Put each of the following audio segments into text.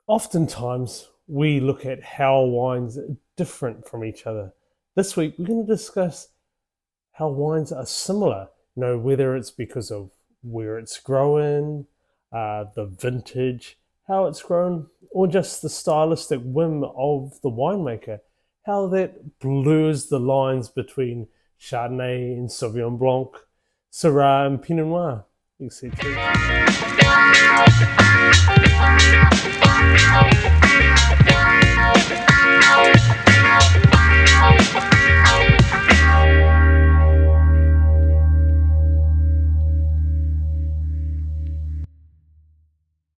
Oftentimes, we look at how wines are different from each other. This week, we're going to discuss how wines are similar. Whether it's because of where it's grown, the vintage, how it's grown, or just the stylistic whim of the winemaker, how that blurs the lines between Chardonnay and Sauvignon Blanc, Syrah and Pinot Noir, etc.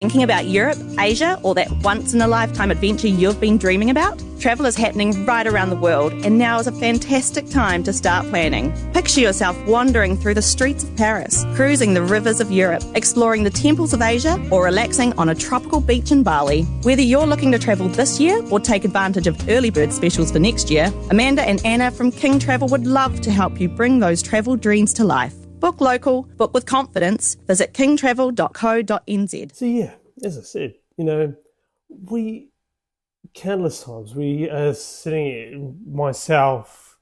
Thinking about Europe, Asia, or that once-in-a-lifetime adventure you've been dreaming about? Travel is happening right around the world, and now is a fantastic time to start planning. Picture yourself wandering through the streets of Paris, cruising the rivers of Europe, exploring the temples of Asia, or relaxing on a tropical beach in Bali. Whether you're looking to travel this year or take advantage of early bird specials for next year, Amanda and Anna from King Travel would love to help you bring those travel dreams to life. Book local, book with confidence. Visit kingtravel.co.nz. So yeah, as I said, we countless times we are sitting, myself,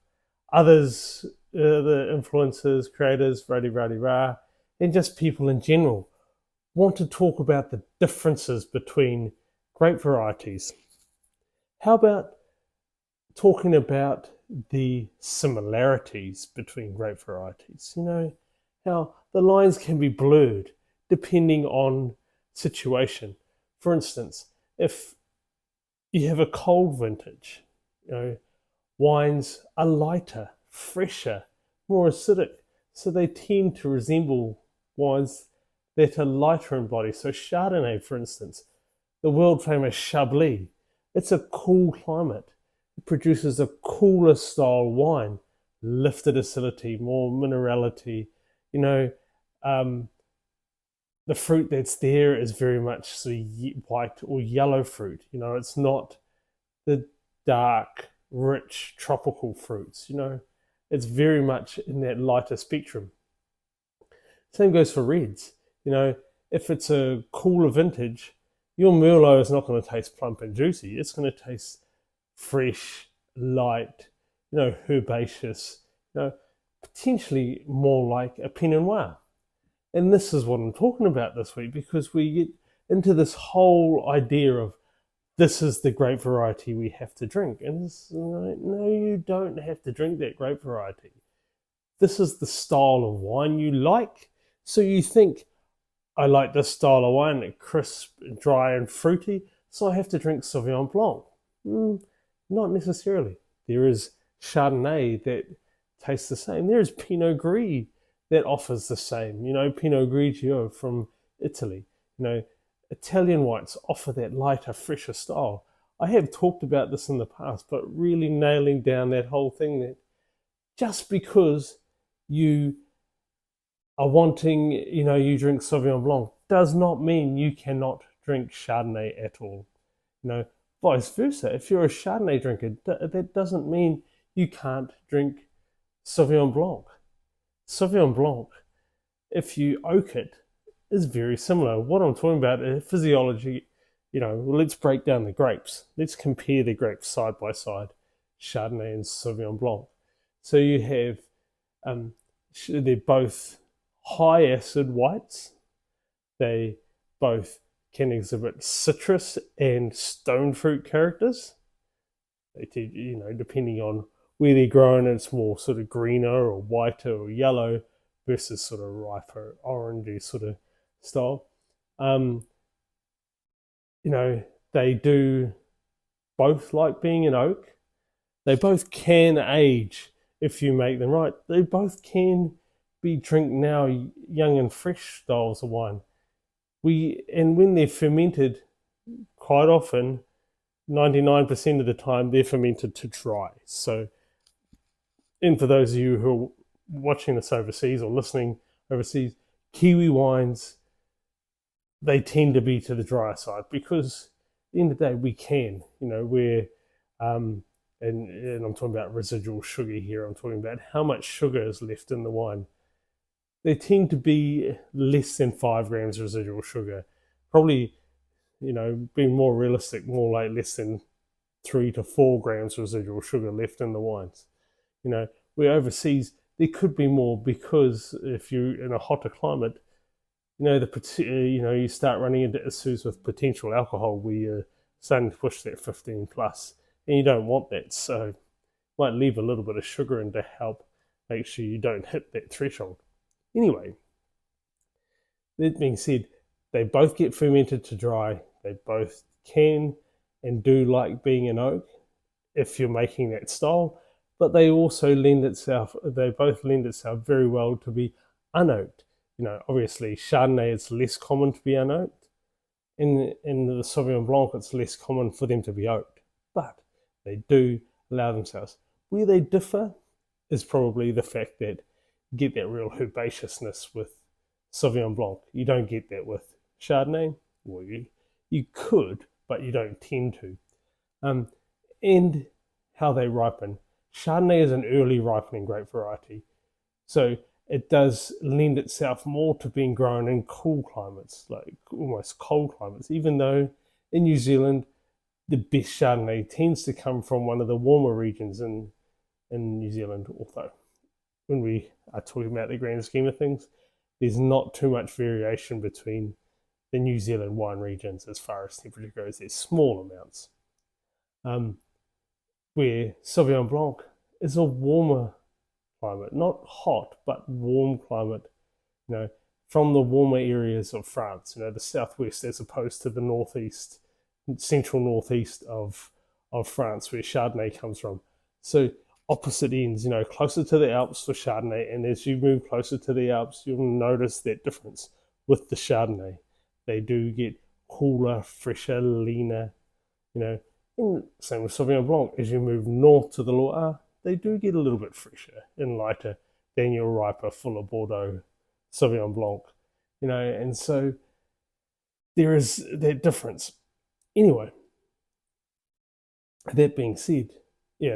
others, the influencers, creators, rah, and just people in general want to talk about the differences between grape varieties. How about talking about the similarities between grape varieties? How the lines can be blurred depending on situation. For instance, if you have a cold vintage, wines are lighter, fresher, more acidic, so they tend to resemble wines that are lighter in body. So Chardonnay, for instance, the world famous Chablis, it's a cool climate. It produces a cooler style wine, lifted acidity, more minerality. The fruit that's there is very much sort of white or yellow fruit. It's not the dark, rich tropical fruits. It's very much in that lighter spectrum. Same goes for reds. If it's a cooler vintage, your Merlot is not going to taste plump and juicy. It's going to taste fresh, light, herbaceous, potentially more like a Pinot Noir. And this is what I'm talking about this week, because we get into this whole idea of this is the grape variety we have to drink. And no, you don't have to drink that grape variety. This is the style of wine you like. So you think, I like this style of wine, it's crisp, dry, and fruity, so I have to drink Sauvignon Blanc. Not necessarily. There is Chardonnay that tastes the same. There is Pinot Gris that offers the same. Pinot Grigio from Italy. Italian whites offer that lighter, fresher style. I have talked about this in the past, but really nailing down that whole thing that just because you are wanting, you drink Sauvignon Blanc does not mean you cannot drink Chardonnay at all. Vice versa. If you're a Chardonnay drinker, that doesn't mean you can't drink Sauvignon Blanc. Sauvignon Blanc, if you oak it, is very similar. What I'm talking about is physiology. Let's break down the grapes. Let's compare the grapes side by side, Chardonnay and Sauvignon Blanc. So you have, they're both high acid whites. They both can exhibit citrus and stone fruit characters. Depending on where they're grown, it's more sort of greener or whiter or yellow versus sort of riper orangey sort of style. They do both like being an oak. They both can age if you make them right. They both can be drink now young and fresh styles of wine. And when they're fermented, quite often, 99% of the time, they're fermented to dry. So, and for those of you who are watching this overseas or listening overseas, Kiwi wines, they tend to be to the drier side because at the end of the day, we can, we're, and I'm talking about residual sugar here. I'm talking about how much sugar is left in the wine. They tend to be less than 5 grams residual sugar, probably being more realistic, more like less than 3 to 4 grams residual sugar left in the wines. Where overseas there could be more, because if you're in a hotter climate, you start running into issues with potential alcohol where you're starting to push that 15 plus, and you don't want that. So might leave a little bit of sugar in to help make sure you don't hit that threshold. Anyway, that being said, they both get fermented to dry. They both can and do like being an oak if you're making that style, but they also both lend itself very well to be unoaked. Obviously Chardonnay, it's less common to be unoaked. In the Sauvignon Blanc, it's less common for them to be oaked, but they do allow themselves. Where they differ is probably the fact that you get that real herbaceousness with Sauvignon Blanc. You don't get that with Chardonnay. Well, you could, but you don't tend to. And how they ripen. Chardonnay is an early ripening grape variety, so it does lend itself more to being grown in cool climates, like almost cold climates, even though in New Zealand, the best Chardonnay tends to come from one of the warmer regions in New Zealand. Although, when we are talking about the grand scheme of things, there's not too much variation between the New Zealand wine regions as far as temperature goes. There's small amounts. Where Sauvignon Blanc is a warmer climate, not hot, but warm climate, from the warmer areas of France, the southwest, as opposed to the northeast, central northeast of France, where Chardonnay comes from. So opposite ends, closer to the Alps for Chardonnay, and as you move closer to the Alps, you'll notice that difference with the Chardonnay. They do get cooler, fresher, leaner, and same with Sauvignon Blanc. As you move north to the Loire, they do get a little bit fresher and lighter than your riper, fuller Bordeaux Sauvignon Blanc, and so there is that difference. Anyway, that being said,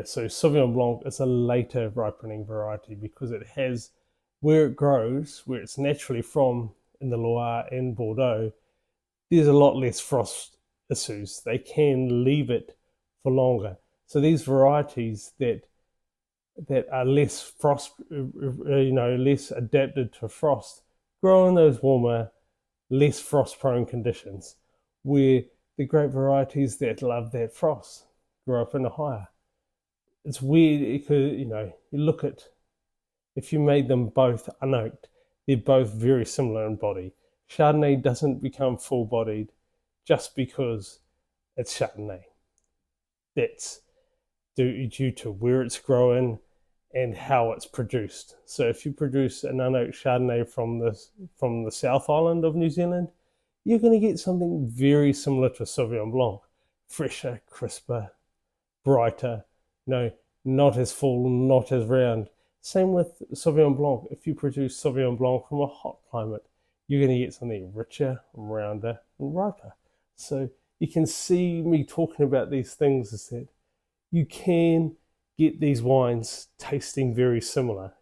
so Sauvignon Blanc is a later ripening variety because it has, where it grows, where it's naturally from in the Loire and Bordeaux, there's a lot less frost issues. They can leave it for longer. So these varieties that are less frost, less adapted to frost, grow in those warmer, less frost-prone conditions, where the grape varieties that love that frost grow up in the higher. It's weird because, you look at, if you made them both unoaked, they're both very similar in body. Chardonnay doesn't become full-bodied just because it's Chardonnay. That's due to where it's growing and how it's produced. So if you produce an unoaked Chardonnay from the South Island of New Zealand, you're going to get something very similar to Sauvignon Blanc. Fresher, crisper, brighter, not as full, not as round. Same with Sauvignon Blanc. If you produce Sauvignon Blanc from a hot climate, you're going to get something richer, rounder, and riper. So you can see me talking about these things is that you can get these wines tasting very similar,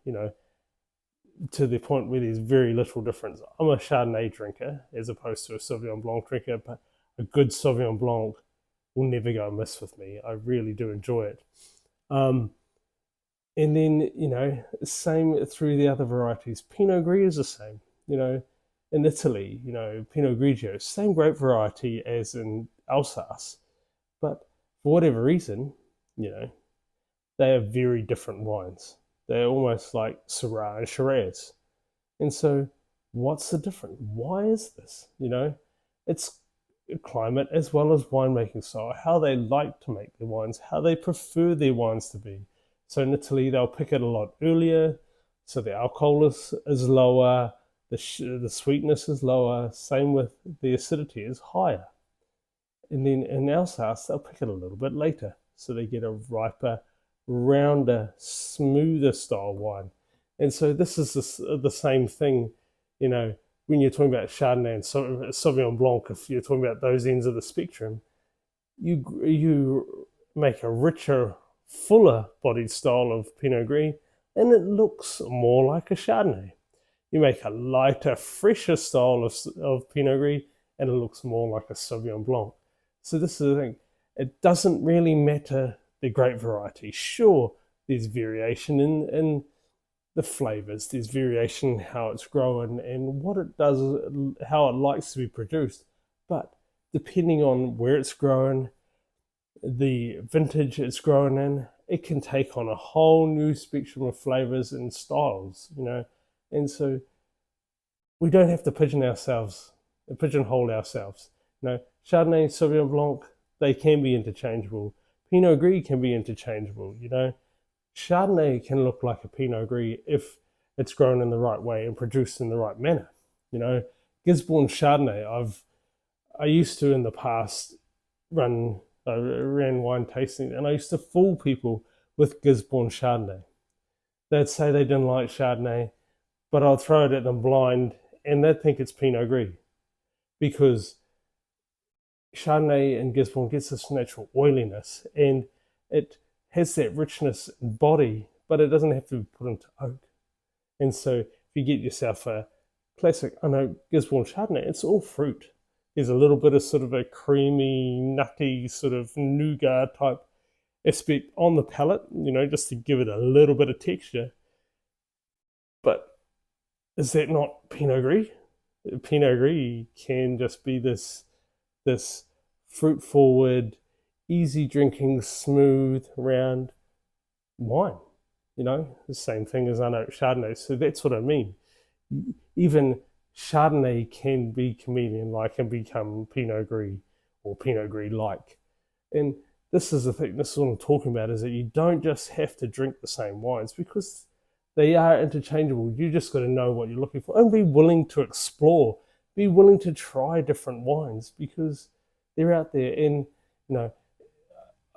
to the point where there's very little difference. I'm a Chardonnay drinker as opposed to a Sauvignon Blanc drinker, but a good Sauvignon Blanc will never go amiss with me. I really do enjoy it. And then, same through the other varieties. Pinot Gris is the same, in Italy, Pinot Grigio, same grape variety as in Alsace, but for whatever reason, they are very different wines. They're almost like Syrah and Shiraz. And so what's the difference? Why is this? It's climate as well as winemaking style, how they like to make their wines, how they prefer their wines to be. So in Italy, they'll pick it a lot earlier, so the alcohol is lower, the sweetness is lower, same with the acidity is higher. And then in Alsace, they'll pick it a little bit later, so they get a riper, rounder, smoother style wine. And so this is the same thing, when you're talking about Chardonnay and Sauvignon Blanc, if you're talking about those ends of the spectrum, you make a richer, fuller bodied style of Pinot Gris, and it looks more like a Chardonnay. You make a lighter, fresher style of Pinot Gris, and it looks more like a Sauvignon Blanc. So this is the thing. It doesn't really matter the grape variety. Sure, there's variation in the flavors, there's variation in how it's grown and what it does, how it likes to be produced. But depending on where it's grown, the vintage it's grown in, it can take on a whole new spectrum of flavors and styles, And so we don't have to pigeonhole ourselves. Chardonnay, Sauvignon Blanc, they can be interchangeable. Pinot Gris can be interchangeable, Chardonnay can look like a Pinot Gris if it's grown in the right way and produced in the right manner. Gisborne Chardonnay, I used to in the past ran wine tasting, and I used to fool people with Gisborne Chardonnay. They'd say they didn't like Chardonnay, but I'll throw it at them blind, and they'd think it's Pinot Gris, because Chardonnay and Gisborne gets this natural oiliness, and it has that richness in body, but it doesn't have to be put into oak. And so if you get yourself a classic unoaked Gisborne Chardonnay, it's all fruit. There's a little bit of sort of a creamy, nutty, sort of nougat type aspect on the palate, just to give it a little bit of texture. But is that not Pinot Gris? Pinot Gris can just be this fruit forward, easy drinking, smooth, round wine. The same thing as unoaked Chardonnay. So that's what I mean. Even Chardonnay can be chameleon-like and become Pinot Gris or Pinot Gris-like. And this is the thing, this is what I'm talking about, is that you don't just have to drink the same wines, because they are interchangeable. You just got to know what you're looking for and be willing to explore, be willing to try different wines, because they're out there. And,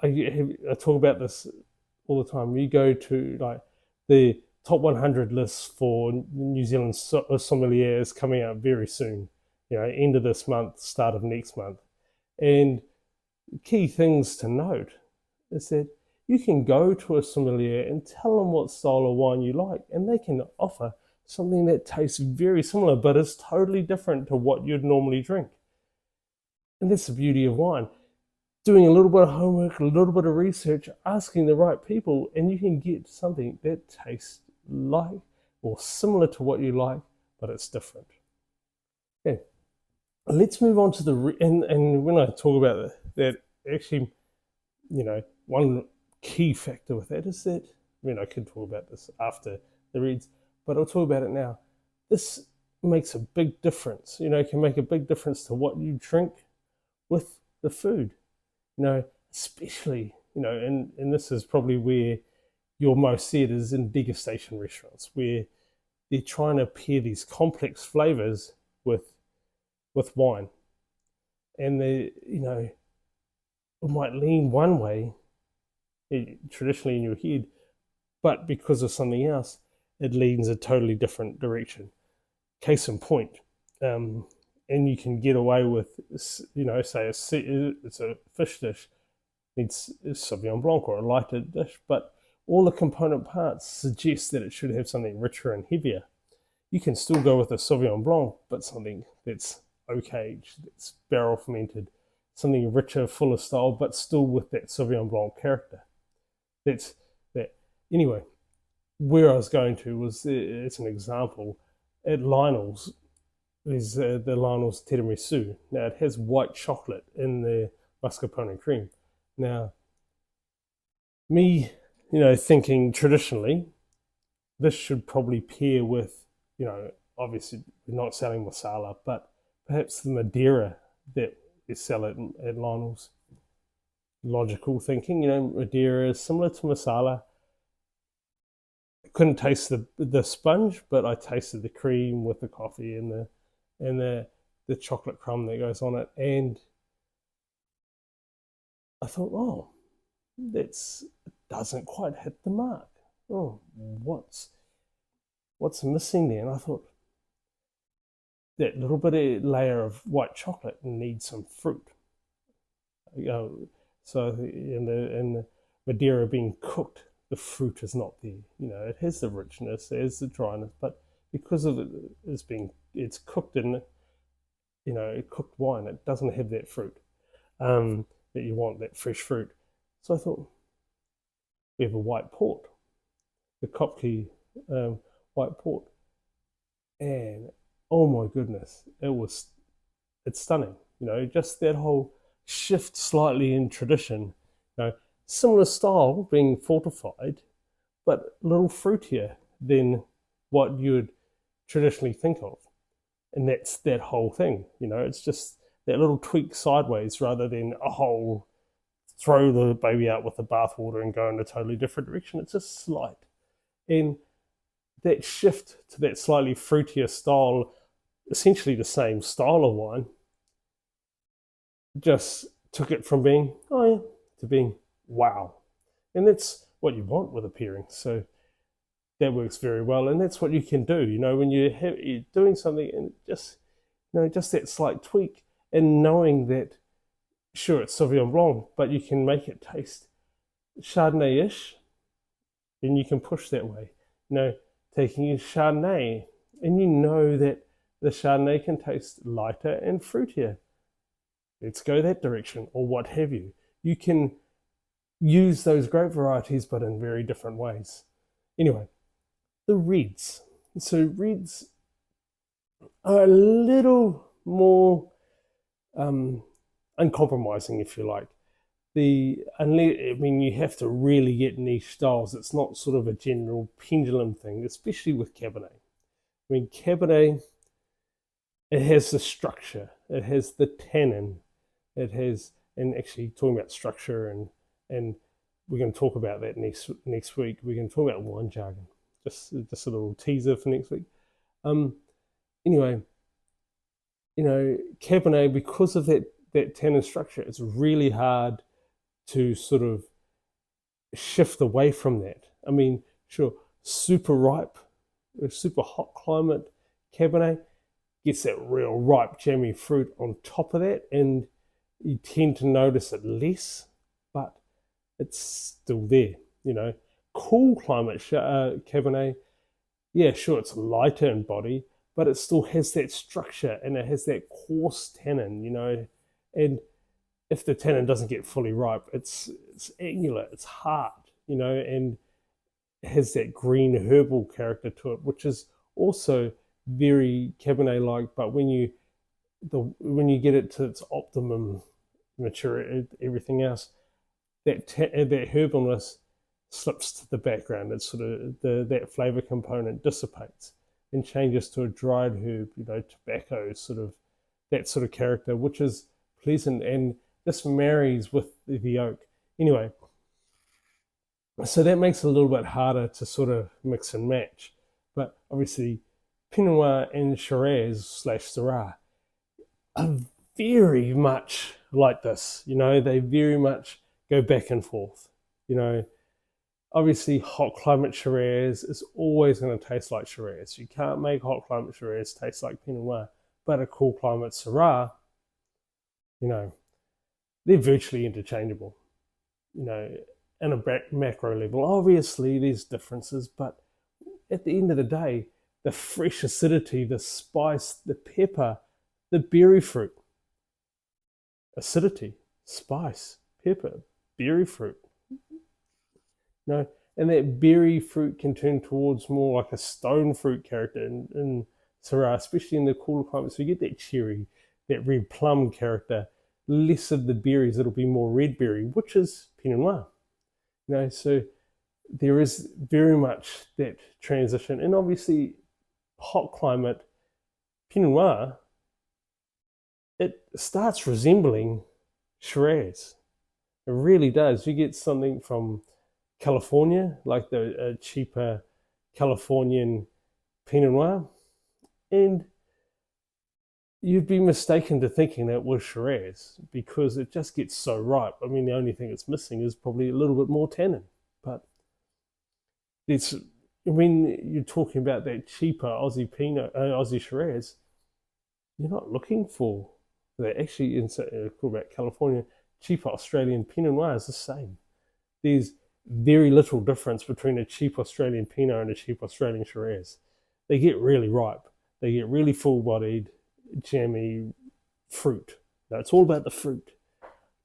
I talk about this all the time. You go to like the top 100 lists for New Zealand sommeliers coming out very soon, end of this month, start of next month. And key things to note is that you can go to a sommelier and tell them what style of wine you like, and they can offer something that tastes very similar but is totally different to what you'd normally drink. And that's the beauty of wine. Doing a little bit of homework, a little bit of research, asking the right people, and you can get something that tastes like or similar to what you like, but it's different. Okay, let's move on to and when I talk about that, actually, one key factor with that is that, I could talk about this after the reads, but I'll talk about it now. This makes a big difference. It can make a big difference to what you drink with the food. Especially, and this is probably where you'll most see it, is in degustation restaurants, where they're trying to pair these complex flavors with wine. And it might lean one way, traditionally in your head, but because of something else, it leans a totally different direction. Case in point, and you can get away with, say it's a fish dish, needs Sauvignon Blanc or a lighter dish, but all the component parts suggest that it should have something richer and heavier. You can still go with a Sauvignon Blanc, but something that's oak aged, that's barrel fermented, something richer, fuller style, but still with that Sauvignon Blanc character. That's that. Anyway, where I was going to was, it's an example, at Lionel's, is the Lionel's tiramisu. Now, it has white chocolate in the mascarpone cream. Now, me, thinking traditionally, this should probably pair with, obviously we're not selling masala, but perhaps the Madeira that they sell at Lionel's. Logical thinking, Madeira is similar to masala. I couldn't taste the sponge, but I tasted the cream with the coffee and the chocolate crumb that goes on it, and I thought, oh, it doesn't quite hit the mark. Oh, what's missing there? And I thought that little bit of layer of white chocolate needs some fruit. So in the Madeira being cooked, the fruit is not there. It has the richness, it has the dryness, but because of it's cooked in cooked wine. It doesn't have that fruit that you want, that fresh fruit. So I thought, we have a white port, the Kopke white port, and oh my goodness, it's stunning. Just that whole shift slightly in tradition, similar style being fortified, but a little fruitier than what you would traditionally think of. And that's that whole thing. It's just that little tweak sideways rather than a whole throw the baby out with the bathwater and go in a totally different direction. It's just slight. And that shift to that slightly fruitier style, essentially the same style of wine, just took it from being, oh yeah, to being, wow. And that's what you want with a pairing. So that works very well. And that's what you can do, when you're doing something and just that slight tweak, and knowing that, sure, it's Sauvignon Blanc, but you can make it taste Chardonnay-ish, then you can push that way. Taking a Chardonnay, and that the Chardonnay can taste lighter and fruitier. Let's go that direction, or what have you. You can use those grape varieties, but in very different ways. Anyway, the reds. So reds are a little more uncompromising, if you like. You have to really get niche styles. It's not sort of a general pendulum thing, especially with Cabernet. Cabernet, it has the structure, it has the tannin, it has, and actually talking about structure, and we're going to talk about that next week. We're going to talk about wine jargon, just a little teaser for next week. Anyway, Cabernet, because of that tannin structure, it's really hard to sort of shift away from that. Sure, super ripe, super hot climate Cabernet gets that real ripe, jammy fruit on top of that, and you tend to notice it less, but it's still there. Cool climate Cabernet, yeah, sure, it's lighter in body, but it still has that structure and it has that coarse tannin, and if the tannin doesn't get fully ripe, it's angular, it's hard, and it has that green herbal character to it, which is also very Cabernet-like. But when you get it to its optimum maturity, everything else, that herbalness slips to the background. It's sort of that flavor component dissipates and changes to a dried herb, tobacco, sort of that sort of character, which is pleasant, and this marries with the oak. Anyway, so that makes it a little bit harder to sort of mix and match. But obviously, Pinot Noir and Shiraz / Syrah are very much like this. They very much go back and forth. Obviously, hot climate Shiraz is always going to taste like Shiraz. You can't make hot climate Shiraz taste like Pinot Noir. But a cool climate Syrah, they're virtually interchangeable. In a macro level, obviously there's differences, but at the end of the day, the fresh acidity, the spice, the pepper, the berry fruit, acidity, spice, pepper, berry fruit. And that berry fruit can turn towards more like a stone fruit character in Syrah, especially in the cooler climate. So you get that cherry, that red plum character, less of the berries. It'll be more red berry, which is Pinot Noir. So there is very much that transition. And obviously, hot climate Pinot Noir, it starts resembling Shiraz. It really does. You get something from California, like the cheaper Californian Pinot Noir, and you'd be mistaken to thinking that was Shiraz because it just gets so ripe. The only thing it's missing is probably a little bit more tannin. But when you're talking about that cheaper Aussie Shiraz, you're not looking for that. Actually, about California, cheaper Australian Pinot Noir is the same. There's very little difference between a cheap Australian Pinot and a cheap Australian Shiraz. They get really ripe. They get really full-bodied, jammy, fruit. No, it's all about the fruit.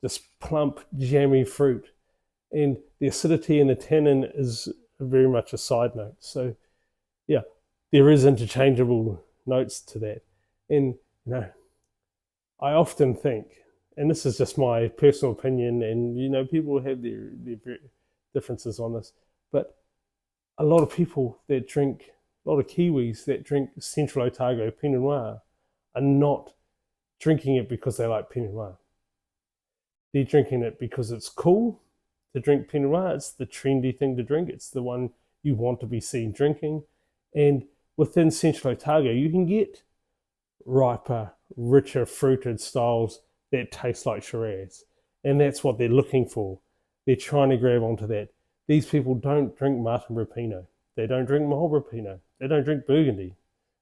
Just plump, jammy fruit. And the acidity and the tannin is very much a side note. So, yeah, there is interchangeable notes to that. And, I often think, and this is just my personal opinion, and, people have their differences on this, but a lot of people that drink, a lot of Kiwis that drink Central Otago Pinot Noir are not drinking it because they like Pinot Noir. They're drinking it because it's cool to drink Pinot Noir. It's the trendy thing to drink. It's the one you want to be seen drinking. And within Central Otago, you can get riper, richer fruited styles that taste like Shiraz. And that's what they're looking for. They're trying to grab onto that. These people don't drink Martinborough Pinot. They don't drink Marlborough Pinot. They don't drink Burgundy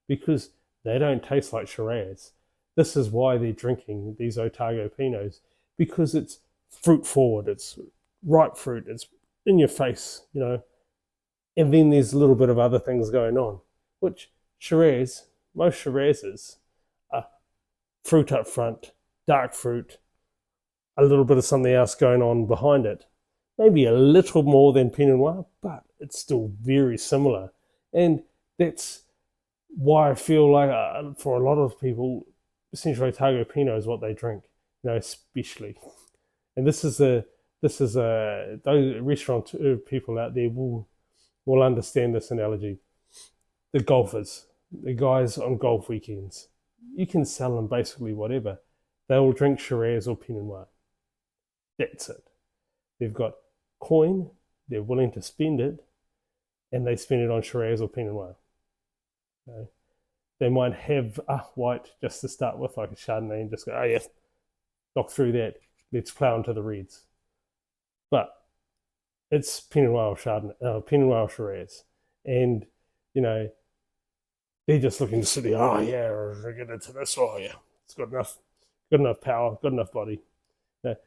because they don't taste like Shiraz. This is why they're drinking these Otago Pinots, because it's fruit forward, it's ripe fruit, it's in your face, and then there's a little bit of other things going on, which Shiraz, most Shirazes are fruit up front, dark fruit, a little bit of something else going on behind it. Maybe a little more than Pinot Noir, but it's still very similar. And that's why I feel like for a lot of people, Central Otago Pinot is what they drink, especially. And this is those restaurant people out there will understand this analogy. The golfers, the guys on golf weekends, you can sell them basically whatever. They will drink Shiraz or Pinot Noir. That's it. They've got coin, they're willing to spend it, and they spend it on Shiraz or Pinot Noir. They might have a white just to start with, like a Chardonnay, and just go, oh yeah, knock through that, let's plow into the reds. But it's Pinot Noir or Chardonnay, Pinot Noir or Shiraz. And, they're just looking to sit there, oh yeah, or get into this, oh yeah, it's got enough power, got enough body. They're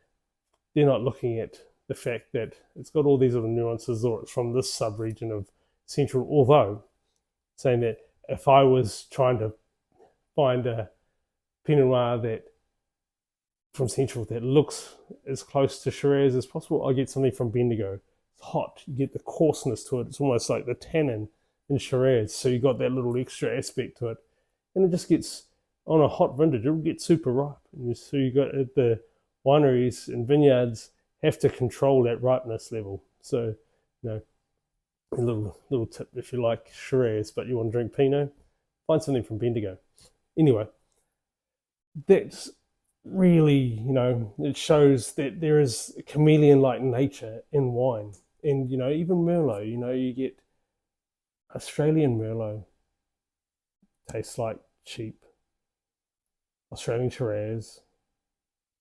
not looking at the fact that it's got all these little nuances, or it's from this sub-region of Central, although saying that if I was trying to find a Pinot Noir that from Central that looks as close to Shiraz as possible, I get something from Bendigo. It's hot, you get the coarseness to it, it's almost like the tannin in Shiraz, so you got that little extra aspect to it, and it just gets, on a hot vintage, it'll get super ripe. And so you got the wineries and vineyards have to control that ripeness level. So, a little tip if you like Shiraz, but you want to drink Pinot, find something from Bendigo. Anyway, that's really, it shows that there is chameleon-like nature in wine. And, even Merlot, you get Australian Merlot, tastes like cheap Australian Shiraz,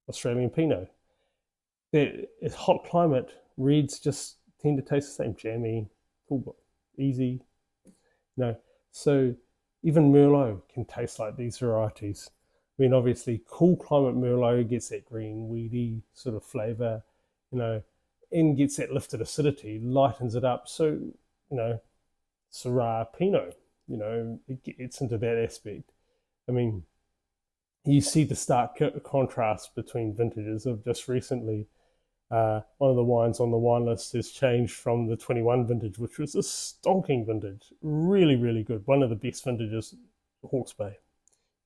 Australian Pinot. It's hot climate, reds just tend to taste the same, jammy, cool, easy. So even Merlot can taste like these varieties. I mean, obviously, cool climate Merlot gets that green, weedy sort of flavour, and gets that lifted acidity, lightens it up. So, Syrah Pinot, it gets into that aspect. I mean, you see the stark contrast between vintages of just recently. One of the wines on the wine list has changed from the 21 vintage, which was a stonking vintage, really, really good. One of the best vintages, Hawke's Bay,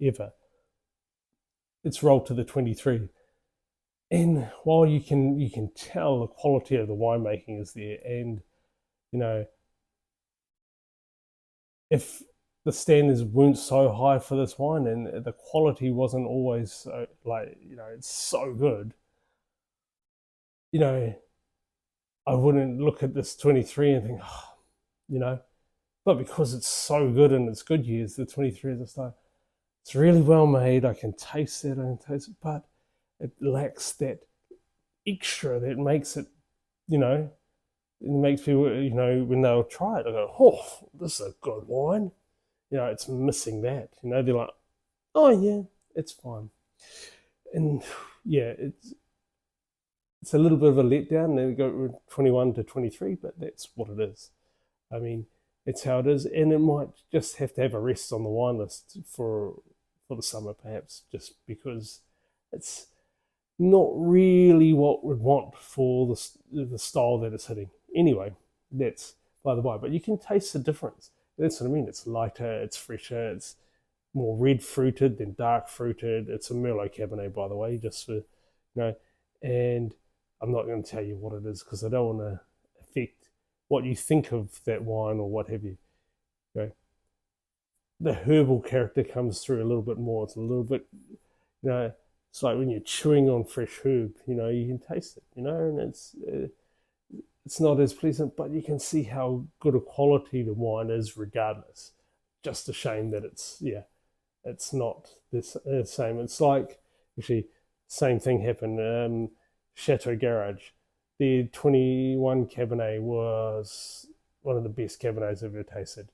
ever. It's rolled to the 23. And while you can tell the quality of the winemaking is there, and, if the standards weren't so high for this wine and the quality wasn't always so, it's so good, I wouldn't look at this 23 and think, but because it's so good in its good years, the 23 is just like, it's really well made, I can taste it, but it lacks that extra that makes it, it makes people, when they'll try it, they go, oh, this is a good wine. It's missing that. They're like, oh yeah, it's fine. And yeah, it's a little bit of a letdown. They go from 21 to 23, but that's what it is. I mean, it's how it is, and it might just have to have a rest on the wine list for for the summer, perhaps, just because it's not really what we'd want for the style that it's hitting. Anyway, that's by the by. But you can taste the difference. That's what I mean. It's lighter, it's fresher, it's more red fruited than dark fruited. It's a Merlot Cabernet, by the way, just for, and I'm not going to tell you what it is because I don't want to affect what you think of that wine or what have you. The herbal character comes through a little bit more. It's a little bit, it's like when you're chewing on fresh herb, you can taste it, and it's not as pleasant, but you can see how good a quality the wine is regardless. Just a shame that it's not the same. It's like, actually, same thing happened. Chateau Garage, the 21 Cabernet was one of the best Cabernets I've ever tasted.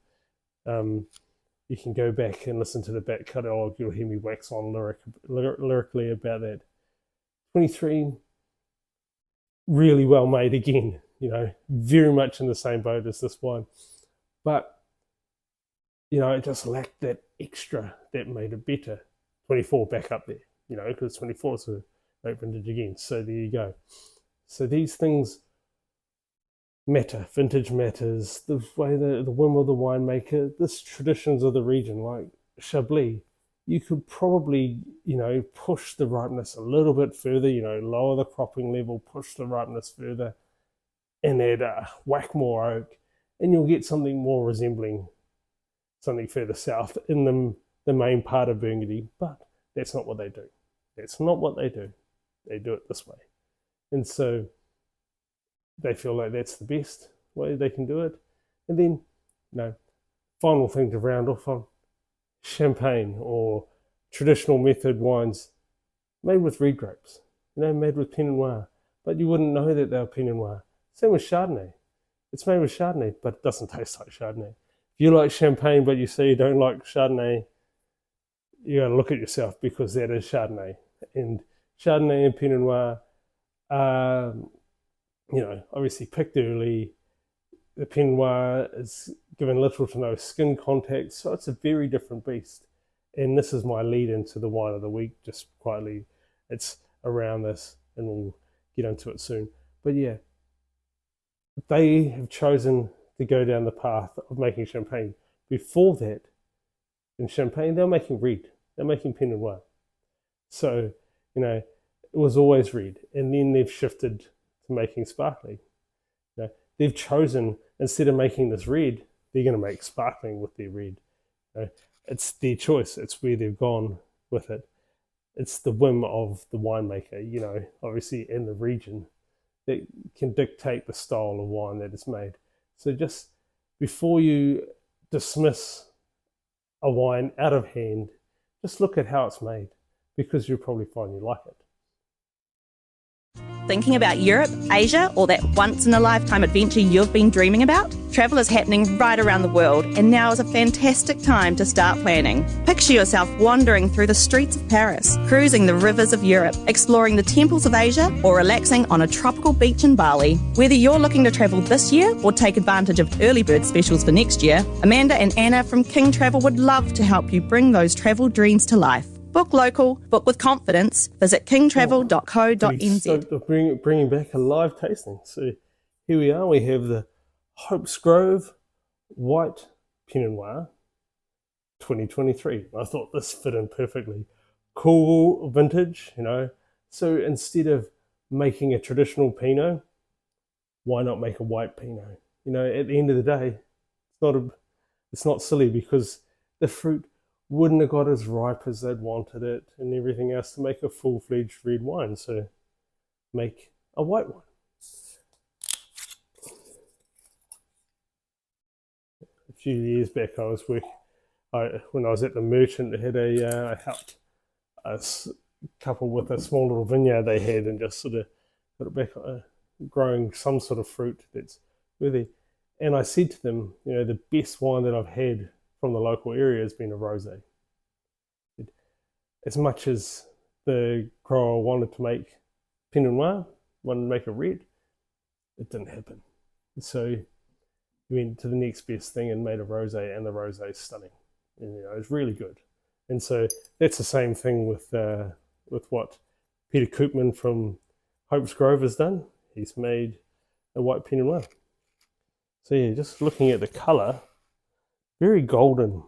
You can go back and listen to the back catalogue. You'll hear me wax on lyrically about that. 23, really well made again, very much in the same boat as this one. But, it just lacked that extra that made it better. 24 back up there, because 24 is a great vintage again. So there you go. So these things matter. Vintage matters. The way the whim of the winemaker, this traditions of the region, like Chablis, you could probably, push the ripeness a little bit further, lower the cropping level, push the ripeness further, and add whack more oak, and you'll get something more resembling something further south in the main part of Burgundy. But that's not what they do. That's not what they do. They do it this way. And so they feel like that's the best way they can do it. And then, final thing to round off on, champagne or traditional method wines made with red grapes, made with Pinot Noir. But you wouldn't know that they were Pinot Noir. Same with Chardonnay. It's made with Chardonnay, but it doesn't taste like Chardonnay. If you like champagne, but you say you don't like Chardonnay, you got to look at yourself, because that is Chardonnay. And Chardonnay and Pinot Noir are, obviously picked early. The Pinot Noir is given little to no skin contact, so it's a very different beast. And this is my lead into the wine of the week, just quietly. It's around this, and we'll get into it soon. But yeah, they have chosen to go down the path of making champagne. Before that, in Champagne, they were making red. They're making Pinot Noir. So, it was always red. And then they've shifted to making sparkling. They've chosen, instead of making this red, they're going to make sparkling with their red. It's their choice. It's where they've gone with it. It's the whim of the winemaker, obviously in the region, that can dictate the style of wine that is made. So just before you dismiss a wine out of hand, just look at how it's made, because you'll probably find you like it. Thinking about Europe, Asia, or that once-in-a-lifetime adventure you've been dreaming about? Travel is happening right around the world, and now is a fantastic time to start planning. Picture yourself wandering through the streets of Paris, cruising the rivers of Europe, exploring the temples of Asia, or relaxing on a tropical beach in Bali. Whether you're looking to travel this year or take advantage of early bird specials for next year, Amanda and Anna from King Travel would love to help you bring those travel dreams to life. Book local, book with confidence. Visit kingtravel.co.nz. So bringing back a live tasting. So here we are. We have the Hopes Grove White Pinot Noir 2023. I thought this fit in perfectly. Cool vintage, So instead of making a traditional Pinot, why not make a white Pinot? At the end of the day, it's not silly, because the fruit wouldn't have got as ripe as they'd wanted it and everything else to make a full-fledged red wine. So make a white one. A few years back, when I was at the Merchant, I had I helped a couple with a small little vineyard they had, and just sort of got it back growing some sort of fruit that's worthy. And I said to them, the best wine that I've had from the local area has been a rosé. As much as the grower wanted to make Pinot Noir, wanted to make a red, it didn't happen. So we went to the next best thing and made a rosé, and the rosé is stunning. And, it's really good. And so that's the same thing with what Peter Koopman from Hope's Grove has done. He's made a white Pinot Noir. So yeah, just looking at the colour, very golden,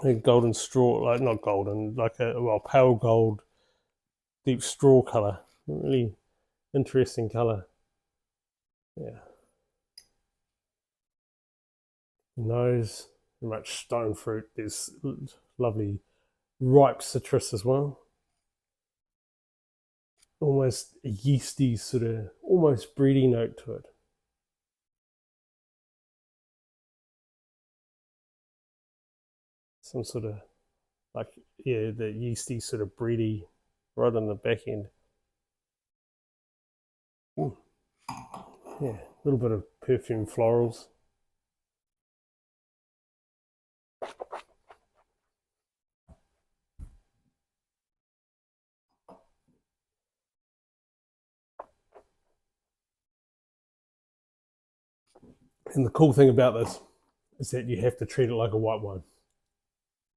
a golden straw, like not golden, like a pale gold, deep straw colour. Really interesting colour. Yeah. Nose, very much stone fruit. There's lovely ripe citrus as well. Almost a yeasty sort of, almost breedy note to it. Some sort of like, yeah, the yeasty sort of breedy right on the back end. Ooh. Yeah, a little bit of perfume florals. And the cool thing about this is that you have to treat it like a white wine.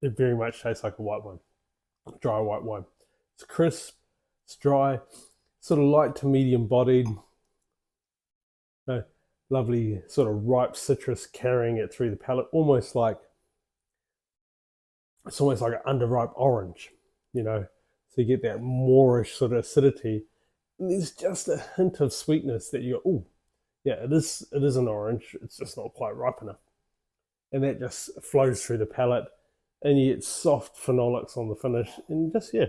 It very much tastes like a white wine, dry white wine. It's crisp, it's dry, sort of light to medium bodied. Lovely sort of ripe citrus carrying it through the palate, almost like it's almost like an underripe orange, you know. So you get that moreish sort of acidity. And there's just a hint of sweetness that you go, oh, yeah, it is an orange. It's just not quite ripe enough. And that just flows through the palate, and you get soft phenolics on the finish, and just, yeah,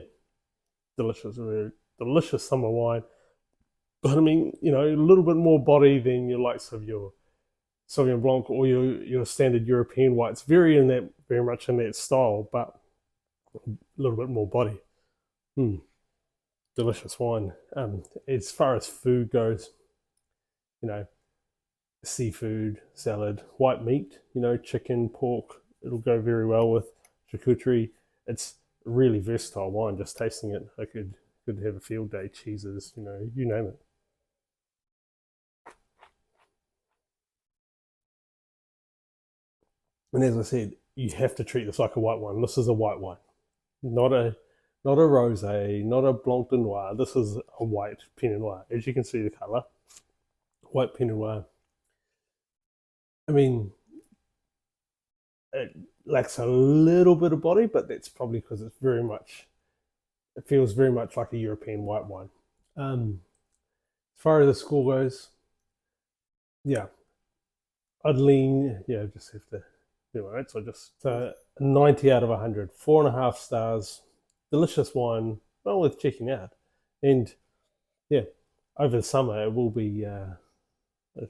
delicious, really delicious summer wine. But I mean, you know, a little bit more body than your likes of your Sauvignon Blanc or your standard European whites. Very much in that style, but a little bit more body. Delicious wine. As far as food goes, you know, seafood, salad, white meat, you know, chicken, pork, it'll go very well with charcuterie. It's really versatile wine. Just tasting it, I could have a field day. Cheeses, you know, you name it. And as I said, you have to treat this like a white wine. This is a white wine, not a rosé, not a Blanc de Noir. This is a white Pinot Noir. As you can see the colour, white Pinot Noir. I mean, it lacks a little bit of body, but that's probably because it feels very much like a European white wine. As far as the score goes, yeah, I'd lean, yeah, just have to do my notes. So just 90 out of 100, 4.5 stars, delicious wine, well worth checking out. And yeah, over the summer it will be, I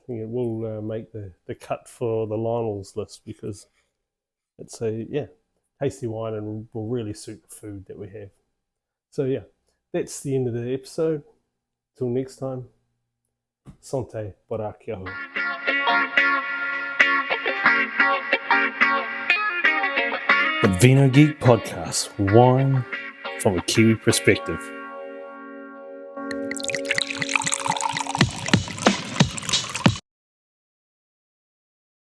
think it will make the cut for the Lionel's list because it's a tasty wine and will really suit the food that we have. So yeah, that's the end of the episode. Till next time, Sante Borakiaho. The Vino Geek Podcast, wine from a Kiwi perspective.